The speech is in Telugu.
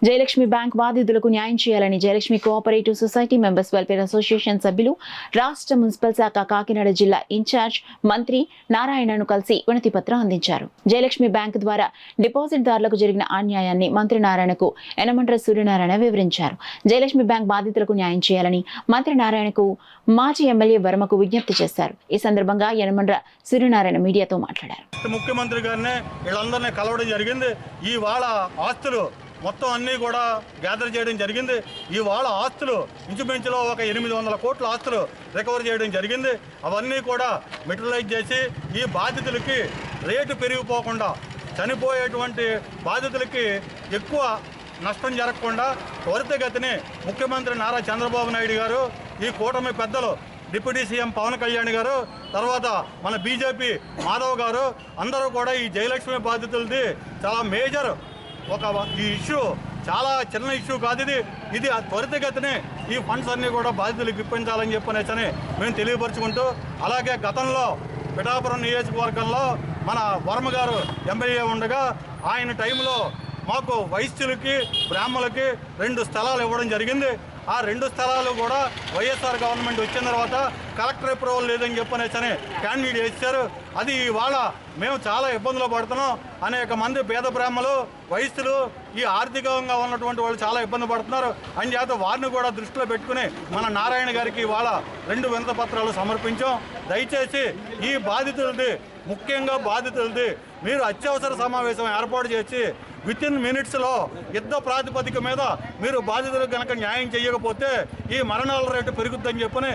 జయలక్ష్మి బ్యాంక్ బాధితులకు న్యాయం చేయాలని Jayalakshmi cooperative society members welfare association సభ్యులు రాష్ట్ర మున్సిపల్ శాఖ కాకినాడ జిల్లా ఇన్ఛార్జ్ మంత్రి నారాయణను కలిసి వినతి పత్రం అందించారు. జయలక్ష్మి బ్యాంక్ ద్వారా డిపాజిట్దారులకు జరిగిన అన్యాయాన్ని మంత్రి నారాయణకు యనమల సూర్యనారాయణ వివరించారు. జయలక్ష్మి బ్యాంక్ బాధితులకు న్యాయం చేయాలని మంత్రి నారాయణకు మాజీ ఎమ్మెల్యే వర్మకు విజ్ఞప్తి చేశారు. ఈ సందర్భంగా యనమల సూర్యనారాయణ మీడియాతో మాట్లాడారు. ముఖ్యమంత్రి గారిని వీళ్ళందరినీ కలవడం జరిగింది. ఇవాళ ఆస్తులు మొత్తం అన్నీ కూడా గ్యాదర్ చేయడం జరిగింది. ఇవాళ ఆస్తులు ఇంచుమించులో ఒక 800 కోట్ల ఆస్తులు రికవర్ చేయడం జరిగింది. అవన్నీ కూడా మెటీరియలైజ్ చేసి ఈ బాధితులకి రేటు పెరిగిపోకుండా, చనిపోయేటువంటి బాధితులకి ఎక్కువ నష్టం జరగకుండా త్వరితగతిని ముఖ్యమంత్రి నారా చంద్రబాబు నాయుడు గారు, ఈ కూటమి పెద్దలు డిప్యూటీ సీఎం పవన్ కళ్యాణ్ గారు, తర్వాత మన బీజేపీ మాధవ్ గారు అందరూ కూడా ఈ జయలక్ష్మి బాధితులది చాలా మేజర్ ఈ ఇష్యూ, చాలా చిన్న ఇష్యూ కాదు ఇది త్వరితగతిని ఈ ఫండ్స్ అన్నీ కూడా బాధితులకు ఇప్పించాలని చెప్పనేసని మేము తెలియపరుచుకుంటూ, అలాగే గతంలో పిఠాపురం నియోజకవర్గంలో మన వర్మ గారు ఎమ్మెల్యే ఉండగా ఆయన టైంలో మాకు వైశ్యులకి బ్రాహ్మణులకి 2 స్థలాలు ఇవ్వడం జరిగింది. ఆ 2 స్థలాలు కూడా వైఎస్ఆర్ గవర్నమెంట్ వచ్చిన తర్వాత కలెక్టర్ అప్రూవల్ లేదని చెప్పనేసని క్యాండిడేట్ వేశారు. అది ఇవాళ మేము చాలా ఇబ్బందులు పడుతున్నాం. అనేక మంది పేద బ్రాహ్మణులు, వైశ్యులు, ఈ ఆర్థికంగా ఉన్నటువంటి వాళ్ళు చాలా ఇబ్బంది పడుతున్నారు. అందుచేత వారిని కూడా దృష్టిలో పెట్టుకుని మన నారాయణ గారికి ఇవాళ 2 వినతి పత్రాలు సమర్పించాం. దయచేసి ఈ బాధితులది, ముఖ్యంగా బాధితులది మీరు అత్యవసర సమావేశం ఏర్పాటు చేసి వితిన్ మినిట్స్లో యుద్ధ ప్రాతిపదిక మీద మీరు బాధితులకు కనుక న్యాయం చేయకపోతే ఈ మరణాల రేటు పెరుగుద్దని చెప్పని